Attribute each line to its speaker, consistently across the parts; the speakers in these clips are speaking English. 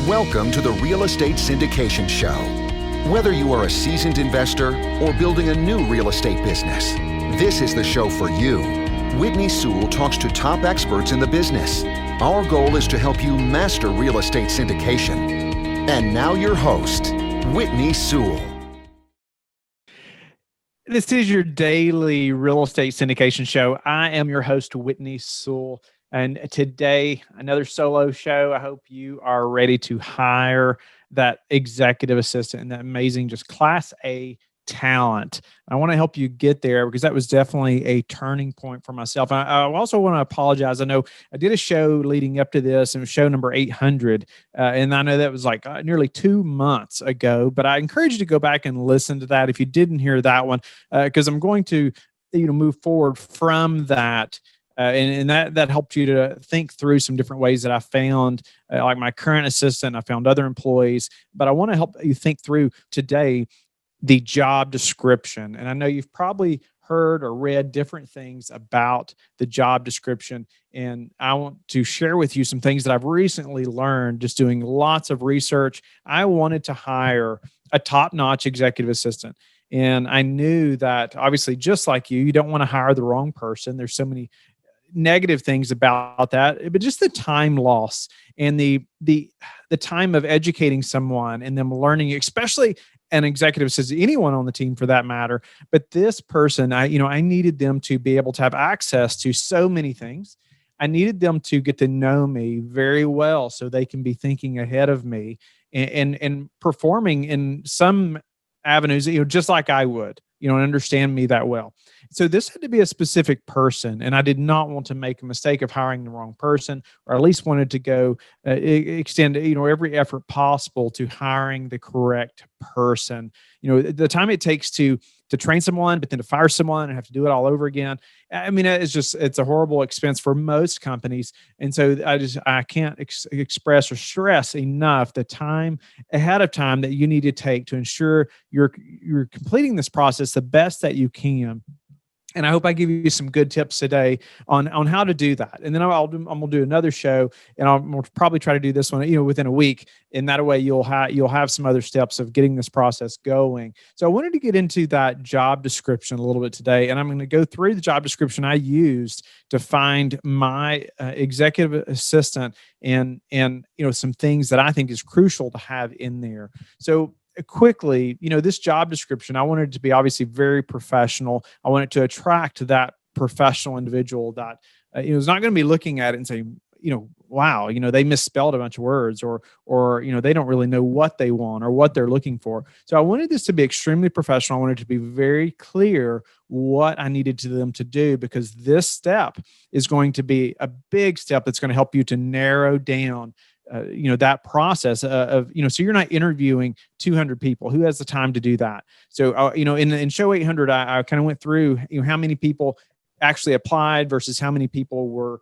Speaker 1: Welcome to the Real Estate Syndication Show. Whether you are a seasoned investor or building a new real estate business, this is the show for you. Whitney Sewell talks to top experts in the business. Our goal is to help you master real estate syndication. And now your host, Whitney Sewell.
Speaker 2: This is your daily real estate syndication show. I am your host, Whitney Sewell. And today, another solo show. I hope you are ready to hire that executive assistant and that amazing, just Class A talent. I want to help you get there because that was definitely a turning point for myself. I also want to apologize. I know I did a show leading up to this, and it was show number 800. And I know that was like nearly 2 months ago, but I encourage you to go back and listen to that if you didn't hear that one, because I'm going to move forward from that. And that helped you to think through some different ways that I found, like my current assistant, I found other employees, but I want to help you think through today the job description. And I know you've probably heard or read different things about the job description. And I want to share with you some things that I've recently learned just doing lots of research. I wanted to hire a top-notch executive assistant. And I knew that obviously, just like you don't want to hire the wrong person. There's so many negative things about that, but just the time loss and the time of educating someone and them learning, especially an executive assistant, anyone on the team for that matter. But this person, I needed them to be able to have access to so many things. I needed them to get to know me very well so they can be thinking ahead of me and performing in some avenues, just like I would, and understand me that well. So this had to be a specific person, and I did not want to make a mistake of hiring the wrong person, or at least wanted to go extend, every effort possible to hiring the correct person. The time it takes to train someone, but then to fire someone and have to do it all over again. I mean, it's a horrible expense for most companies. And so I can't express or stress enough the time ahead of time that you need to take to ensure you're completing this process the best that you can. And I hope I give you some good tips today on how to do that. And then I'm going to do another show, and I'll probably try to do this one, within a week. And that way you'll have some other steps of getting this process going. So I wanted to get into that job description a little bit today, and I'm going to go through the job description I used to find my executive assistant and some things that I think is crucial to have in there. So quickly, this job description, I wanted it to be obviously very professional. I wanted to attract that professional individual that is not going to be looking at it and saying, wow, they misspelled a bunch of words or they don't really know what they want or what they're looking for. So I wanted this to be extremely professional. I wanted it to be very clear what I needed them to do, because this step is going to be a big step that's going to help you to narrow down that process so you're not interviewing 200 people. Who has the time to do that? So, in show 800, I kind of went through, how many people actually applied versus how many people were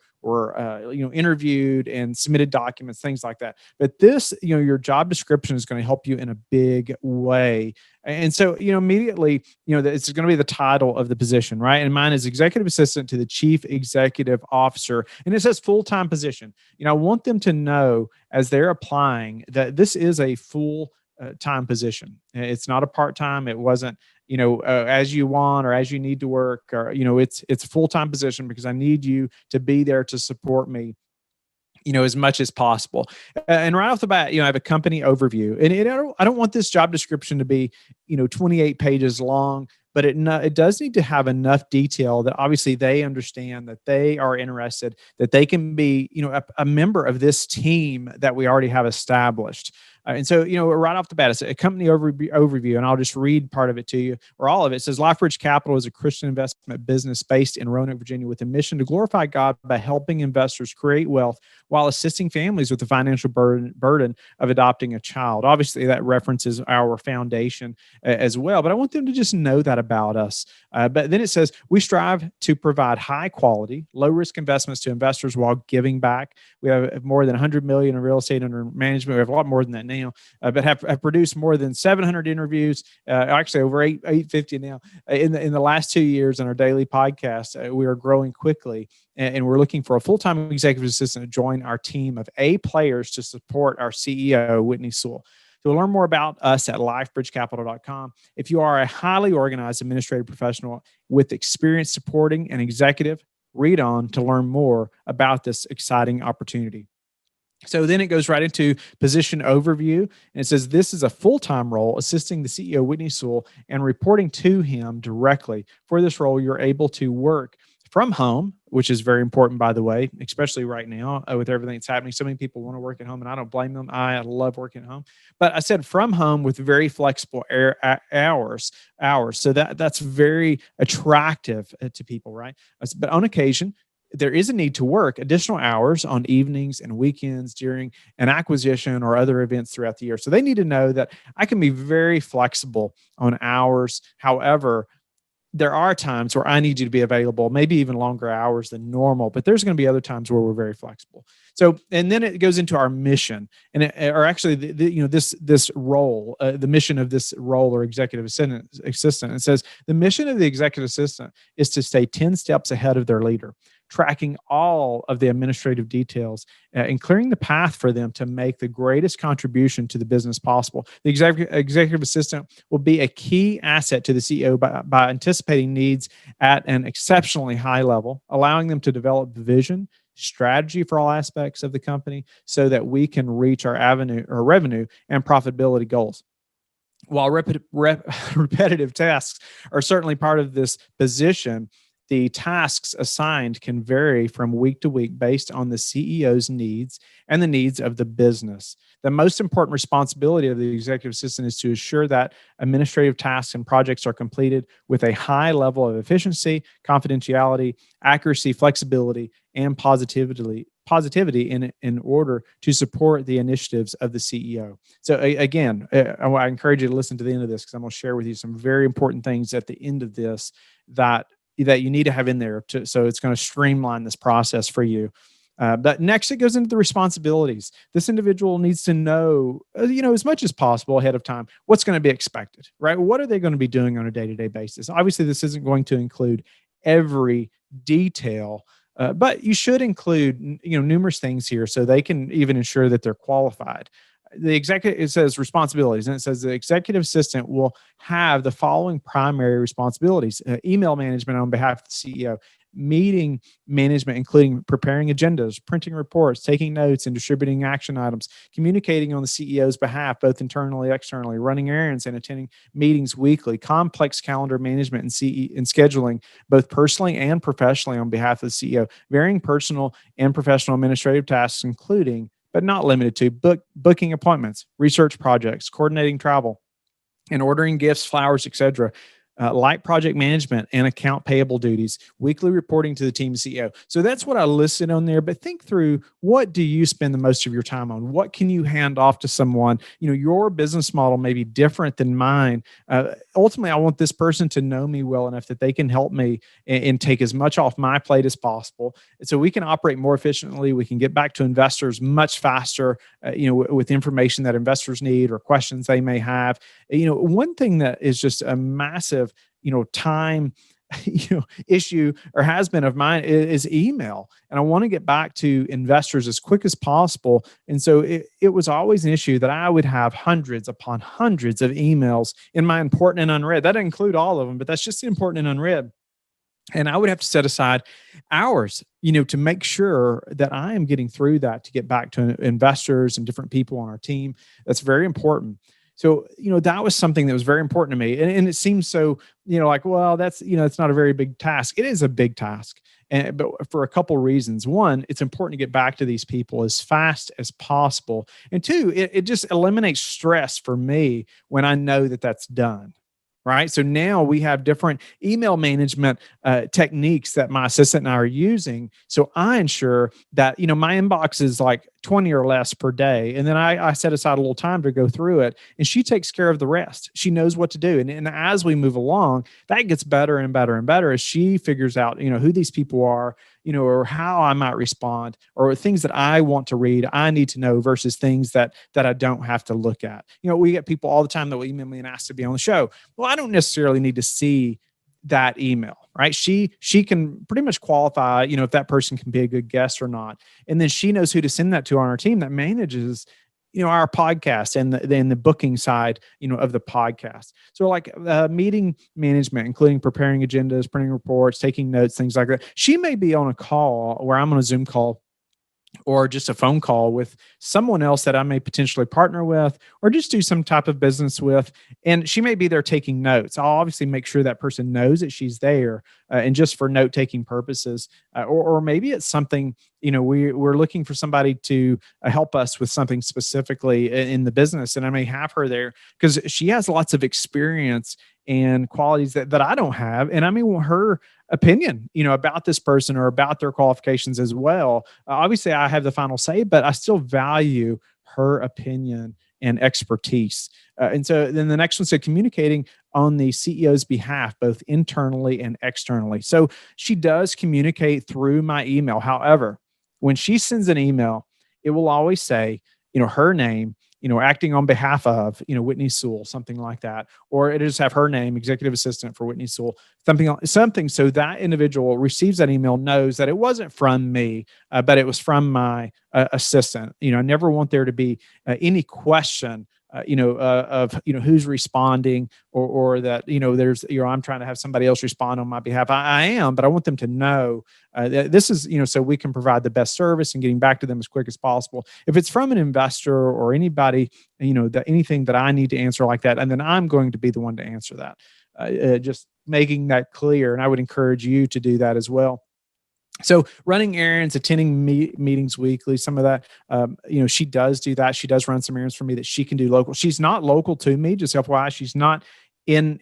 Speaker 2: interviewed and submitted documents, things like that. But this, your job description is going to help you in a big way. And so, immediately, it's going to be the title of the position, right? And mine is executive assistant to the chief executive officer. And it says full-time position. I want them to know as they're applying that this is a full-time position. It's not a part-time. It wasn't, as you want or as you need to work, or, it's a full-time position because I need you to be there to support me, as much as possible. And right off the bat, I have a company overview, and I don't want this job description to be, 28 pages long, but it does need to have enough detail that obviously they understand that they are interested, that they can be, a member of this team that we already have established. And so, right off the bat, it's a company overview, and I'll just read part of it to you, or all of it. It says, LifeBridge Capital is a Christian investment business based in Roanoke, Virginia, with a mission to glorify God by helping investors create wealth while assisting families with the financial burden of adopting a child. Obviously, that references our foundation as well, but I want them to just know that about us. But then it says, we strive to provide high quality, low risk investments to investors while giving back. We have more than 100 million in real estate under management. We have a lot more than that now, but have produced more than 700 interviews, actually over 850 now in the last 2 years in our daily podcast. We are growing quickly, and we're looking for a full-time executive assistant to join our team of A players to support our CEO, Whitney Sewell. So learn more about us at lifebridgecapital.com. If you are a highly organized administrative professional with experience supporting an executive, read on to learn more about this exciting opportunity. So then it goes right into position overview, and it says this is a full-time role assisting the CEO, Whitney Sewell, and reporting to him directly. For this role, you're able to work from home, which is very important, by the way, especially right now with everything that's happening. So many people want to work at home, and I don't blame them. I love working at home. But I said from home with very flexible hours. So that's very attractive to people, right? But on occasion, there is a need to work additional hours on evenings and weekends during an acquisition or other events throughout the year. So they need to know that I can be very flexible on hours. However, there are times where I need you to be available, maybe even longer hours than normal, but there's going to be other times where we're very flexible. So, and then it goes into our mission, and this role, the mission of this role or executive assistant. It says the mission of the executive assistant is to stay 10 steps ahead of their leader, tracking all of the administrative details and clearing the path for them to make the greatest contribution to the business possible. The executive assistant will be a key asset to the CEO by anticipating needs at an exceptionally high level, allowing them to develop the vision, strategy for all aspects of the company so that we can reach our revenue and profitability goals. While repetitive tasks are certainly part of this position, the tasks assigned can vary from week to week based on the CEO's needs and the needs of the business. The most important responsibility of the executive assistant is to ensure that administrative tasks and projects are completed with a high level of efficiency, confidentiality, accuracy, flexibility, and positivity in order to support the initiatives of the CEO. So again, I encourage you to listen to the end of this because I'm going to share with you some very important things at the end of this that you need to have in there. So it's going to streamline this process for you. But next, it goes into the responsibilities. This individual needs to know, as much as possible ahead of time, what's going to be expected, right? What are they going to be doing on a day-to-day basis? Obviously, this isn't going to include every detail, but you should include, numerous things here so they can even ensure that they're qualified. It says responsibilities, and it says the executive assistant will have the following primary responsibilities: email management on behalf of the CEO, meeting management, including preparing agendas, printing reports, taking notes, and distributing action items, communicating on the CEO's behalf, both internally, externally, running errands and attending meetings weekly, complex calendar management and scheduling, both personally and professionally on behalf of the CEO, varying personal and professional administrative tasks, including but not limited to booking appointments, research projects, coordinating travel, and ordering gifts, flowers, etc., light project management and account payable duties, weekly reporting to the team CEO. So that's what I listed on there. But think through, what do you spend the most of your time on? What can you hand off to someone? Your business model may be different than mine. Ultimately, I want this person to know me well enough that they can help me and take as much off my plate as possible. So we can operate more efficiently. We can get back to investors much faster, with information that investors need or questions they may have. One thing that is just a massive time issue or has been of mine is email, and I want to get back to investors as quick as possible. And so it was always an issue that I would have hundreds upon hundreds of emails in my important and unread. That didn't include all of them, but that's just the important and unread. And I would have to set aside hours, to make sure that I am getting through that to get back to investors and different people on our team. That's very important. So, that was something that was very important to me. And it seems so, that's, it's not a very big task. It is a big task, but for a couple reasons. One, it's important to get back to these people as fast as possible. And two, it just eliminates stress for me when I know that that's done. Right. So now we have different email management techniques that my assistant and I are using. So I ensure that, my inbox is like 20 or less per day. And then I set aside a little time to go through it, and she takes care of the rest. She knows what to do. And as we move along, that gets better and better and better as she figures out, who these people are, or how I might respond, or things that I want to read, I need to know versus things that I don't have to look at. We get people all the time that will email me and ask to be on the show. Well, I don't necessarily need to see that email, right? She can pretty much qualify, if that person can be a good guest or not. And then she knows who to send that to on our team that manages, our podcast and the booking side, of the podcast. So like meeting management, including preparing agendas, printing reports, taking notes, things like that. She may be on a call where I'm on a Zoom call or just a phone call with someone else that I may potentially partner with or just do some type of business with. And she may be there taking notes. I'll obviously make sure that person knows that she's there and just for note taking purposes. Or maybe it's something, we're looking for somebody to help us with something specifically in the business. And I may have her there because she has lots of experience and qualities that I don't have. And I may want her opinion, about this person or about their qualifications as well. Obviously, I have the final say, but I still value her opinion and expertise. And so then the next one, so communicating on the CEO's behalf, both internally and externally. So she does communicate through my email. However, when she sends an email, it will always say, her name, acting on behalf of, Whitney Sewell, something like that. Or it just have her name, executive assistant for Whitney Sewell, something. So that individual receives that email, knows that it wasn't from me, but it was from my assistant. I never want there to be any question of who's responding or that there's I'm trying to have somebody else respond on my behalf. I am, but I want them to know that this is so we can provide the best service and getting back to them as quick as possible. If it's from an investor or anybody, anything that I need to answer like that, and then I'm going to be the one to answer that. Just making that clear, and I would encourage you to do that as well. So running errands, attending meetings weekly, some of that, she does do that. She does run some errands for me that she can do local. She's not local to me, just FYI. She's not in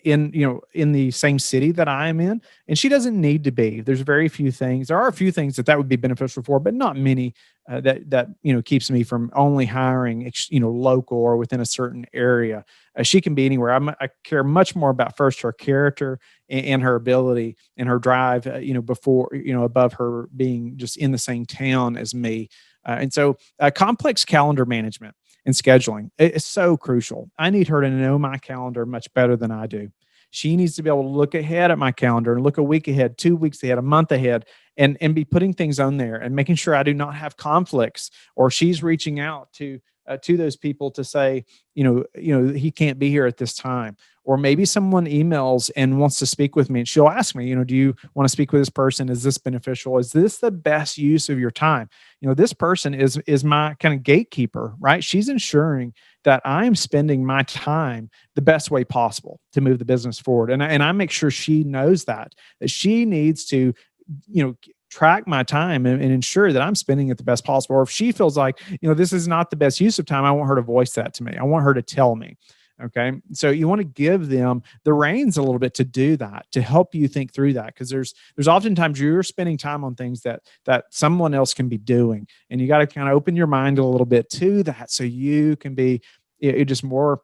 Speaker 2: the same city that I am in, and she doesn't need to be. There's very few things. There are a few things that would be beneficial for, but not many that keeps me from only hiring local or within a certain area. She can be anywhere. I care much more about first her character and her ability and her drive, before above her being just in the same town as me. And so complex calendar management and scheduling is so crucial. I need her to know my calendar much better than I do. She needs to be able to look ahead at my calendar and look a week ahead, 2 weeks ahead, a month ahead, and be putting things on there and making sure I do not have conflicts, or she's reaching out to those people to say, he can't be here at this time. Or maybe someone emails and wants to speak with me, and she'll ask me, do you want to speak with this person? Is this beneficial? Is this the best use of your time? This person is my kind of gatekeeper, right? She's ensuring that I'm spending my time the best way possible to move the business forward. And I make sure she knows that she needs to, track my time and ensure that I'm spending it the best possible. Or if she feels like, this is not the best use of time, I want her to voice that to me. I want her to tell me. Okay. So you want to give them the reins a little bit to do that, to help you think through that. Because there's oftentimes you're spending time on things that someone else can be doing. And you got to kind of open your mind a little bit to that so you can be just more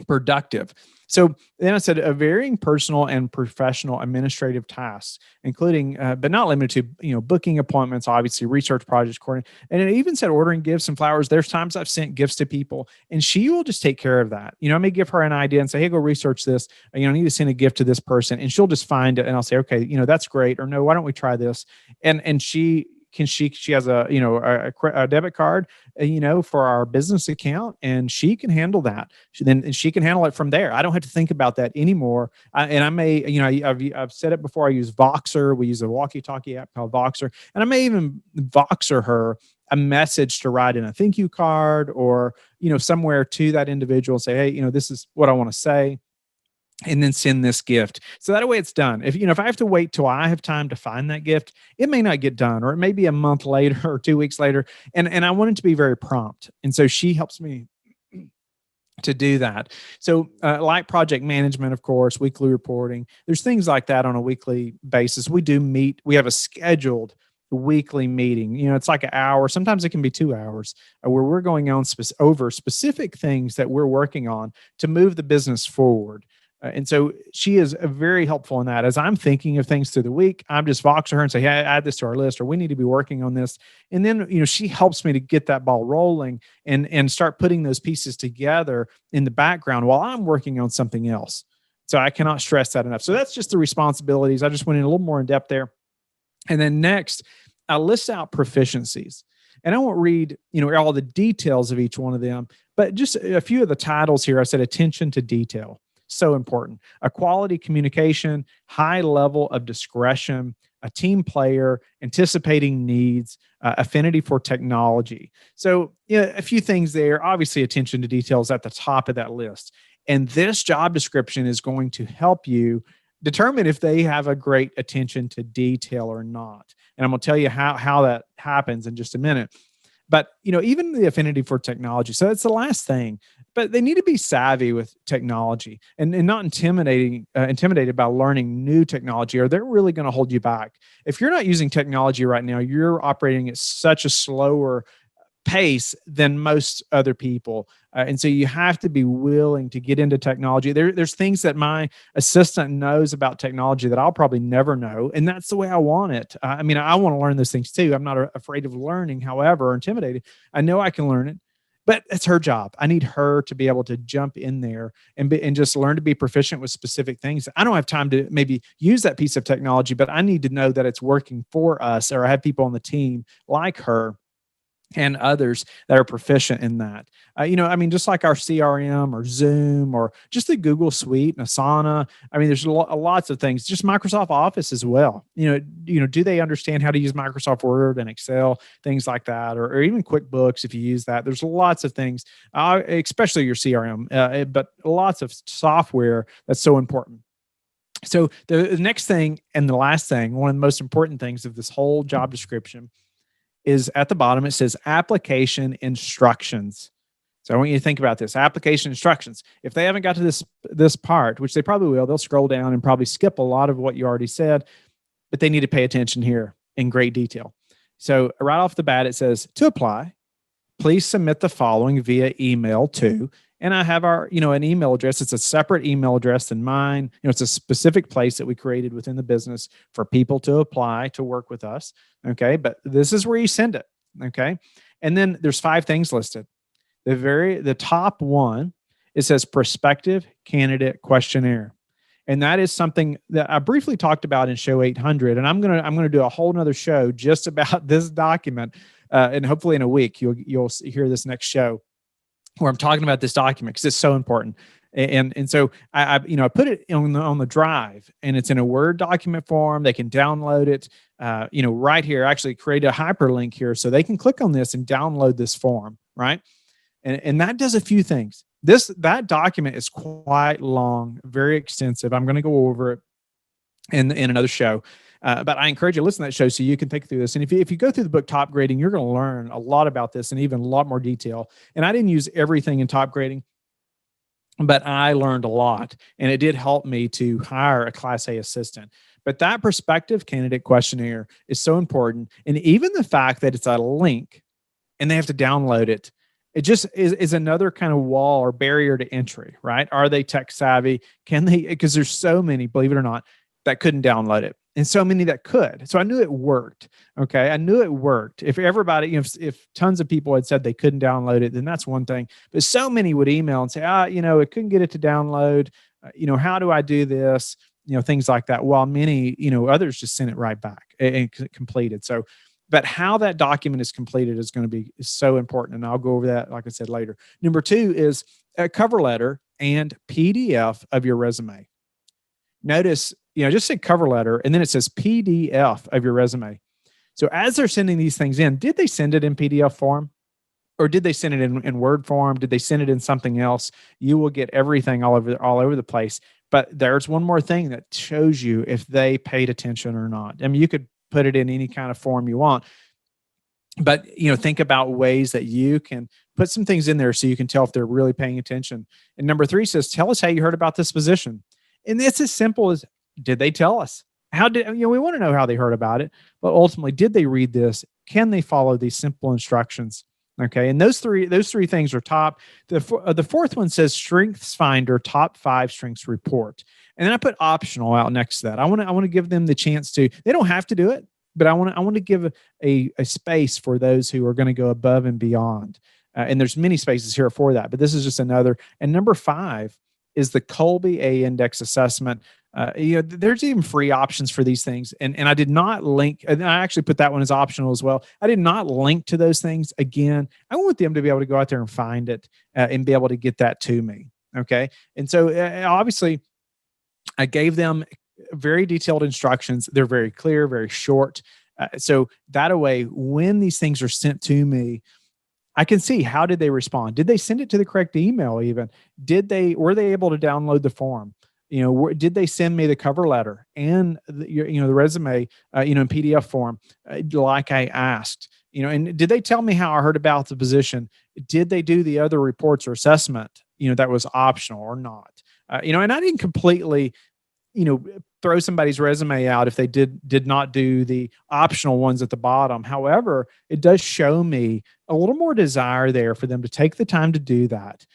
Speaker 2: productive. So then I said varying personal and professional administrative tasks, including, but not limited to, booking appointments, obviously research projects, coordinating. And it even said ordering gifts and flowers. There's times I've sent gifts to people and she will just take care of that. I may give her an idea and say, hey, go research this. I need to send a gift to this person, and she'll just find it. And I'll say, okay, that's great. Or no, why don't we try this? And she has a debit card, for our business account, and she can handle that. She can handle it from there. I don't have to think about that anymore. I've said it before. I use Voxer. We use a walkie-talkie app called Voxer, and I may even Voxer her a message to write in a thank you card or, somewhere to that individual and say, hey, this is what I want to say, and then send this gift. So that way it's done. If I have to wait till I have time to find that gift, it may not get done, or it may be a month later or 2 weeks later. And I want it to be very prompt. And so she helps me to do that. So like project management, of course, weekly reporting, there's things like that on a weekly basis. We do meet, we have a scheduled weekly meeting. It's like an hour. Sometimes it can be 2 hours where we're going on over specific things that we're working on to move the business forward. And so she is very helpful in that. As I'm thinking of things through the week, I'm just vox her and say, hey, add this to our list, or we need to be working on this. And then, she helps me to get that ball rolling and start putting those pieces together in the background while I'm working on something else. So I cannot stress that enough. So that's just the responsibilities. I just went in a little more in depth there. And then next, I list out proficiencies. And I won't read, all the details of each one of them, but just a few of the titles here. I said attention to detail. So important. A quality communication, high level of discretion, a team player, anticipating needs, affinity for technology. So, a few things there. Obviously, attention to details at the top of that list. And this job description is going to help you determine if they have a great attention to detail or not. And I'm going to tell you how that happens in just a minute. But, even the affinity for technology. So that's the last thing. But they need to be savvy with technology and not intimidated by learning new technology, or they're really going to hold you back. If you're not using technology right now, you're operating at such a slower pace than most other people. And so you have to be willing to get into technology. There's things that my assistant knows about technology that I'll probably never know. And that's the way I want it. I want to learn those things too. I'm not afraid of learning, however, or intimidated. I know I can learn it, but it's her job. I need her to be able to jump in there and just learn to be proficient with specific things. I don't have time to maybe use that piece of technology, but I need to know that it's working for us, or I have people on the team like her and others that are proficient in that. Just like our CRM or Zoom or just the Google Suite and Asana. There's lots of things, just Microsoft Office as well. Do they understand how to use Microsoft Word and Excel, things like that, or even QuickBooks if you use that. There's lots of things, especially your CRM, but lots of software that's so important. So the next thing and the last thing, one of the most important things of this whole job description is at the bottom. It says application instructions. So I want you to think about this. Application instructions. If they haven't got to this part, which they probably will, they'll scroll down and probably skip a lot of what you already said, but they need to pay attention here in great detail. So right off the bat, it says to apply, please submit the following via email to, and I have our, an email address. It's a separate email address than mine. It's a specific place that we created within the business for people to apply to work with us. Okay. But this is where you send it. Okay. And then there's 5 things listed. The top one, it says prospective candidate questionnaire. And that is something that I briefly talked about in show 800. And I'm going to do a whole nother show just about this document. And hopefully in a week, you'll hear this next show where I'm talking about this document because it's so important. And so I put it on the drive, and it's in a Word document form. They can download it, right here. Actually, create a hyperlink here so they can click on this and download this form, right? And that does a few things. That document is quite long, very extensive. I'm going to go over it in another show. But I encourage you to listen to that show so you can think through this. And if you go through the book Top Grading, you're going to learn a lot about this and even a lot more detail. And I didn't use everything in Top Grading, but I learned a lot. And it did help me to hire a Class A assistant. But that prospective candidate questionnaire is so important. And even the fact that it's a link and they have to download it, it just is another kind of wall or barrier to entry, right? Are they tech savvy? Can they? Because there's so many, believe it or not, that couldn't download it. And so many that could. So I knew it worked. Okay. I knew it worked. If everybody, if tons of people had said they couldn't download it, then that's one thing. But so many would email and say, it couldn't get it to download. How do I do this? Things like that. While many, others just sent it right back and completed. So, but how that document is completed is going to be so important. And I'll go over that, like I said, later. Number 2 is a cover letter and PDF of your resume. Notice, just say cover letter, and then it says PDF of your resume. So as they're sending these things in, did they send it in PDF form? Or did they send it in Word form? Did they send it in something else? You will get everything all over the place. But there's one more thing that shows you if they paid attention or not. You could put it in any kind of form you want. But, think about ways that you can put some things in there so you can tell if they're really paying attention. And number 3 says, tell us how you heard about this position. And it's as simple as, did they tell us? How did, we want to know how they heard about it, but ultimately, did they read this? Can they follow these simple instructions? Okay. And those three things are top. The fourth one says Strengths Finder top 5 strengths report. And then I put optional out next to that. I want to give them the chance to, they don't have to do it, but I want to give a space for those who are going to go above and beyond. And there's many spaces here for that, but this is just another. And number 5 is the Colby A Index assessment. There's even free options for these things. And I did not link, and I actually put that one as optional as well. I did not link to those things. Again, I want them to be able to go out there and find it and be able to get that to me. Okay. And so obviously I gave them very detailed instructions. They're very clear, very short. So that way, when these things are sent to me, I can see, how did they respond? Did they send it to the correct email even? Were they able to download the form? Did they send me the cover letter and the resume, in PDF form, like I asked? And did they tell me how I heard about the position? Did they do the other reports or assessment, that was optional or not? And I didn't completely, throw somebody's resume out if they did not do the optional ones at the bottom. However, it does show me a little more desire there for them to take the time to do that.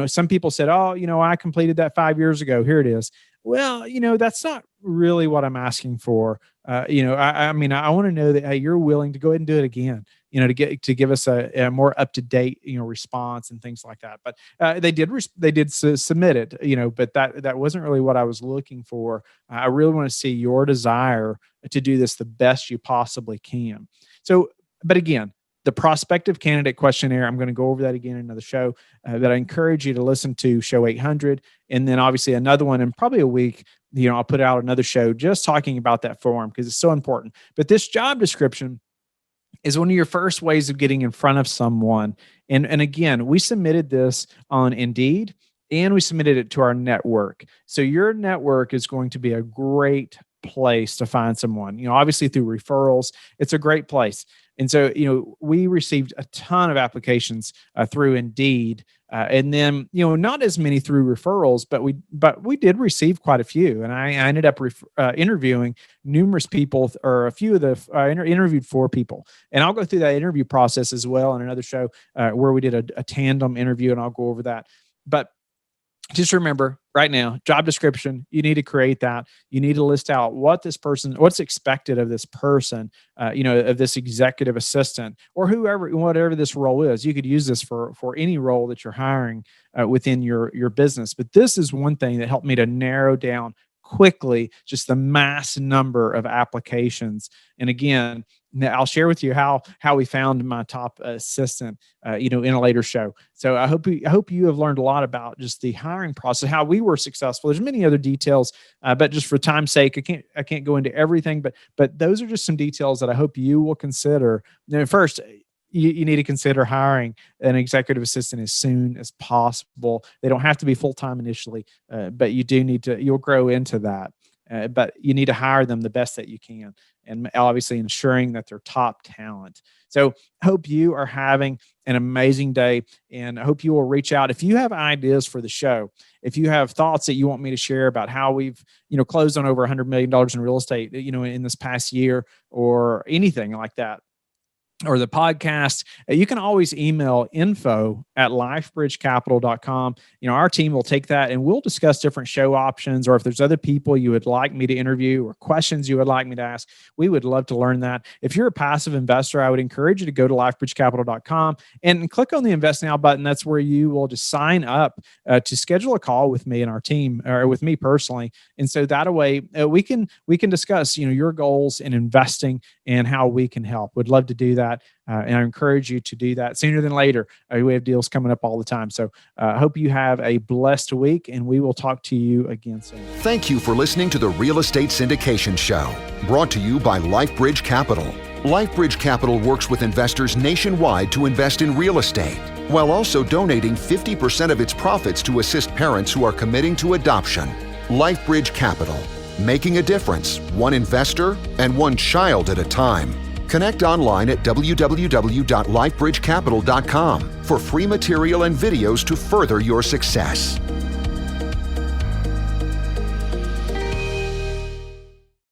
Speaker 2: Some people said, oh, I completed that 5 years ago. Here it is. Well, that's not really what I'm asking for. I want to know that, hey, you're willing to go ahead and do it again, to give us a more up-to-date, response and things like that. But they did submit it, but that wasn't really what I was looking for. I really want to see your desire to do this the best you possibly can. So, but again, the Prospective Candidate Questionnaire, I'm going to go over that again in another show that I encourage you to listen to, show 800. And then obviously another one in probably a week, I'll put out another show just talking about that form because it's so important. But this job description is one of your first ways of getting in front of someone. And again, we submitted this on Indeed and we submitted it to our network. So your network is going to be a great place to find someone, obviously through referrals. It's a great place. And so, we received a ton of applications through Indeed, and then, not as many through referrals, but we did receive quite a few. And I ended up interviewing numerous people, or a few of I interviewed 4 people. And I'll go through that interview process as well in another show where we did a tandem interview, and I'll go over that. But just remember right now, job description, you need to create that. You need to list out what's expected of this person, of this executive assistant or whatever this role is. You could use this for any role that you're hiring within your business. But this is one thing that helped me to narrow down quickly just the mass number of applications. And again, I'll share with you how we found my top assistant, in a later show. So I hope you have learned a lot about just the hiring process, how we were successful. There's many other details, but just for time's sake, I can't go into everything. But those are just some details that I hope you will consider. Now, first, you need to consider hiring an executive assistant as soon as possible. They don't have to be full-time initially, but you'll grow into that. But you need to hire them the best that you can, and obviously ensuring that they're top talent. So I hope you are having an amazing day, and I hope you will reach out. If you have ideas for the show, if you have thoughts that you want me to share about how we've, closed on over $100 million in real estate, in this past year, or anything like that, or the podcast, you can always email info@lifebridgecapital.com. Our team will take that and we'll discuss different show options, or if there's other people you would like me to interview or questions you would like me to ask, we would love to learn that. If you're a passive investor, I would encourage you to go to lifebridgecapital.com and click on the Invest Now button. That's where you will just sign up to schedule a call with me and our team, or with me personally. And so that way we can discuss, your goals in investing and how we can help. Would love to do that. And I encourage you to do that sooner than later. We have deals coming up all the time. So I hope you have a blessed week, and we will talk to you again soon.
Speaker 1: Thank you for listening to the Real Estate Syndication Show, brought to you by LifeBridge Capital. LifeBridge Capital works with investors nationwide to invest in real estate, while also donating 50% of its profits to assist parents who are committing to adoption. LifeBridge Capital, making a difference, one investor and one child at a time. Connect online at www.lifebridgecapital.com for free material and videos to further your success.